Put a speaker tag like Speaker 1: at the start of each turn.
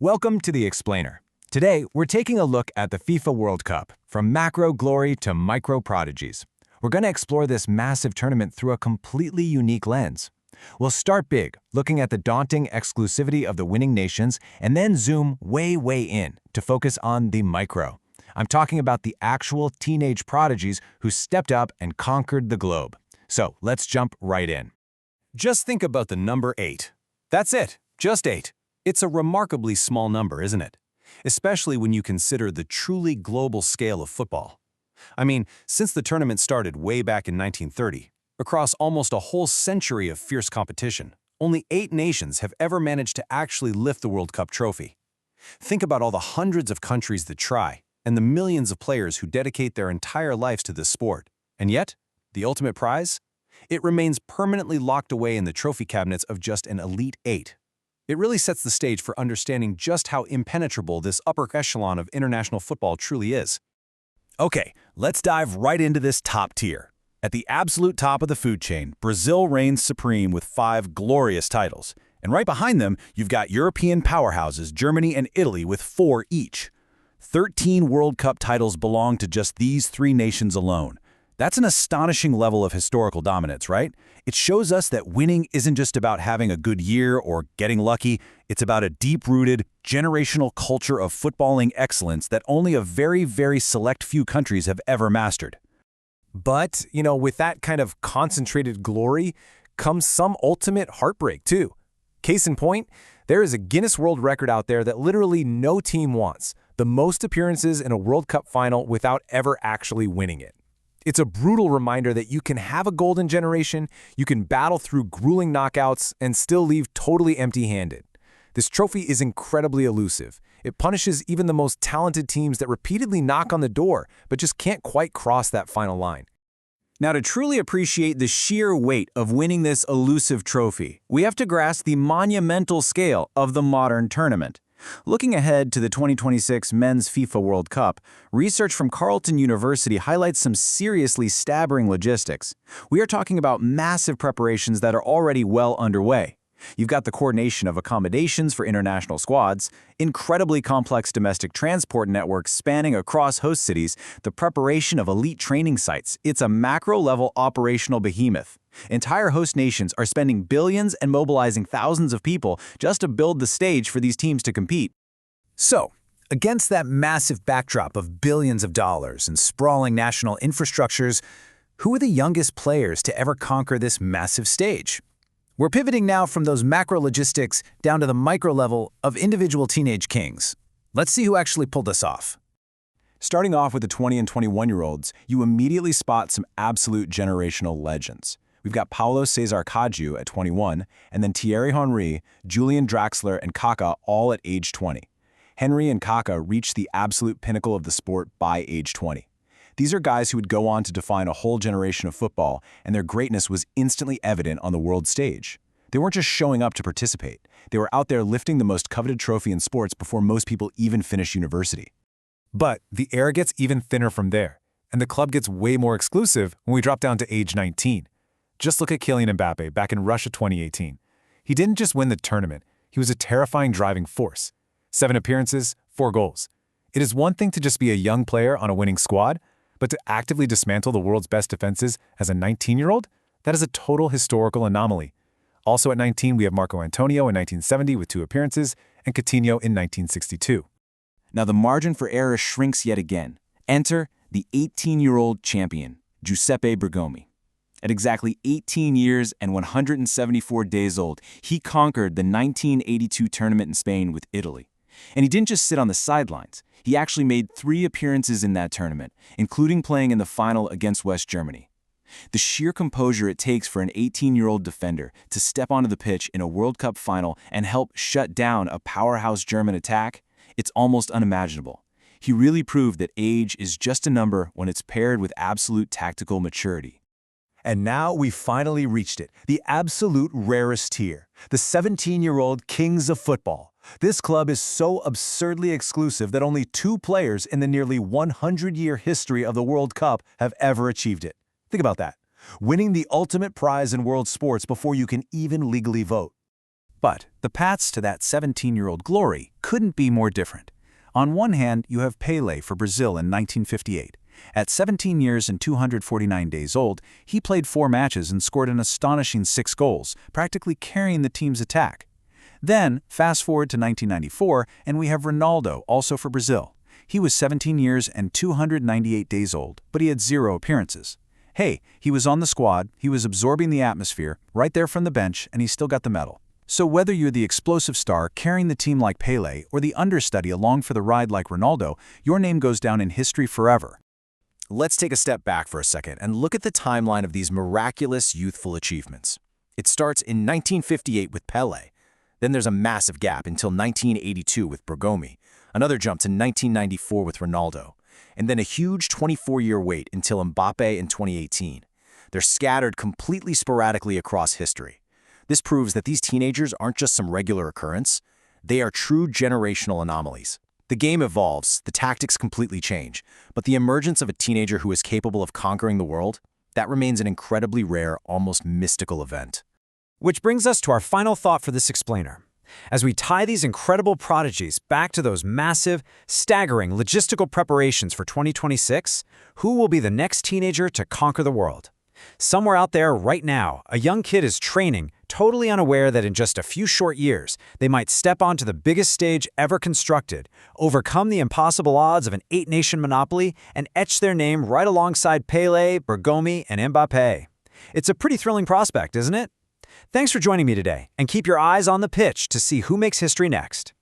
Speaker 1: Welcome to The Explainer. Today, we're taking a look at the FIFA World Cup, from macro glory to micro prodigies. We're going to explore this massive tournament through a completely unique lens. We'll start big, looking at the daunting exclusivity of the winning nations, and then zoom way in to focus on the micro. I'm talking about the actual teenage prodigies who stepped up and conquered the globe. So let's jump right in. Just think about the number 8. That's it, just 8. It's a remarkably small number, isn't it? Especially when you consider the truly global scale of football. I mean, since the tournament started way back in 1930, across almost a whole century of fierce competition, only 8 nations have ever managed to actually lift the World Cup trophy. Think about all the hundreds of countries that try, and the millions of players who dedicate their entire lives to this sport. And yet, the ultimate prize? It remains permanently locked away in the trophy cabinets of just an elite 8. It really sets the stage for understanding just how impenetrable this upper echelon of international football truly is. Okay, let's dive right into this top tier. At the absolute top of the food chain, Brazil reigns supreme with 5 glorious titles. And right behind them, you've got European powerhouses Germany and Italy with 4 each. 13 World Cup titles belong to just these 3 nations alone. That's an astonishing level of historical dominance, right? It shows us that winning isn't just about having a good year or getting lucky. It's about a deep-rooted, generational culture of footballing excellence that only a very select few countries have ever mastered.
Speaker 2: But, with that kind of concentrated glory comes some ultimate heartbreak, too. Case in point, there is a Guinness World Record out there that literally no team wants: the most appearances in a World Cup final without ever actually winning it. It's a brutal reminder that you can have a golden generation, you can battle through grueling knockouts, and still leave totally empty-handed. This trophy is incredibly elusive. It punishes even the most talented teams that repeatedly knock on the door, but just can't quite cross that final line.
Speaker 1: Now, to truly appreciate the sheer weight of winning this elusive trophy, we have to grasp the monumental scale of the modern tournament. Looking ahead to the 2026 Men's FIFA World Cup, research from Carleton University highlights some seriously staggering logistics. We are talking about massive preparations that are already well underway. You've got the coordination of accommodations for international squads, incredibly complex domestic transport networks spanning across host cities, the preparation of elite training sites. It's a macro-level operational behemoth. Entire host nations are spending billions and mobilizing thousands of people just to build the stage for these teams to compete.
Speaker 2: So, against that massive backdrop of billions of dollars and sprawling national infrastructures, who are the youngest players to ever conquer this massive stage? We're pivoting now from those macro logistics down to the micro level of individual teenage kings. Let's see who actually pulled this off.
Speaker 1: Starting off with the 20 and 21-year-olds, you immediately spot some absolute generational legends. We've got Paulo Cesar Caju at 21, and then Thierry Henry, Julian Draxler, and Kaká all at age 20. Henry and Kaká reached the absolute pinnacle of the sport by age 20. These are guys who would go on to define a whole generation of football, and their greatness was instantly evident on the world stage. They weren't just showing up to participate. They were out there lifting the most coveted trophy in sports before most people even finish university.
Speaker 2: But the air gets even thinner from there, and the club gets way more exclusive when we drop down to age 19. Just look at Kylian Mbappé back in Russia 2018. He didn't just win the tournament, he was a terrifying driving force. 7 appearances, 4 goals. It is one thing to just be a young player on a winning squad, but to actively dismantle the world's best defenses as a 19-year-old? That is a total historical anomaly. Also at 19, we have Marco Antonio in 1970 with 2 appearances, and Coutinho in 1962.
Speaker 3: Now the margin for error shrinks yet again. Enter the 18-year-old champion, Giuseppe Bergomi. At exactly 18 years and 174 days old, he conquered the 1982 tournament in Spain with Italy. And he didn't just sit on the sidelines. He actually made 3 appearances in that tournament, including playing in the final against West Germany. The sheer composure it takes for an 18-year-old defender to step onto the pitch in a World Cup final and help shut down a powerhouse German attack, it's almost unimaginable. He really proved that age is just a number when it's paired with absolute tactical maturity.
Speaker 1: And now we finally reached it, the absolute rarest tier, the 17-year-old kings of football. This club is so absurdly exclusive that only 2 players in the nearly 100-year history of the World Cup have ever achieved it. Think about that, winning the ultimate prize in world sports before you can even legally vote.
Speaker 2: But the paths to that 17-year-old glory couldn't be more different. On one hand, you have Pelé for Brazil in 1958. At 17 years and 249 days old, he played 4 matches and scored an astonishing 6 goals, practically carrying the team's attack. Then, fast forward to 1994, and we have Ronaldo, also for Brazil. He was 17 years and 298 days old, but he had 0 appearances. Hey, he was on the squad, he was absorbing the atmosphere, right there from the bench, and he still got the medal. So whether you're the explosive star carrying the team like Pelé or the understudy along for the ride like Ronaldo, your name goes down in history forever.
Speaker 1: Let's take a step back for a second and look at the timeline of these miraculous youthful achievements. It starts in 1958 with Pelé. Then there's a massive gap until 1982 with Bergomi, another jump to 1994 with Ronaldo, and then a huge 24-year wait until Mbappé in 2018. They're scattered completely sporadically across history. This proves that these teenagers aren't just some regular occurrence. They are true generational anomalies. The game evolves, the tactics completely change, but the emergence of a teenager who is capable of conquering the world, that remains an incredibly rare, almost mystical event.
Speaker 4: Which brings us to our final thought for this explainer. As we tie these incredible prodigies back to those massive, staggering logistical preparations for 2026, who will be the next teenager to conquer the world? Somewhere out there right now, a young kid is training, totally unaware that in just a few short years, they might step onto the biggest stage ever constructed, overcome the impossible odds of an 8-nation monopoly, and etch their name right alongside Pelé, Bergomi, and Mbappé. It's a pretty thrilling prospect, isn't it? Thanks for joining me today, and keep your eyes on the pitch to see who makes history next.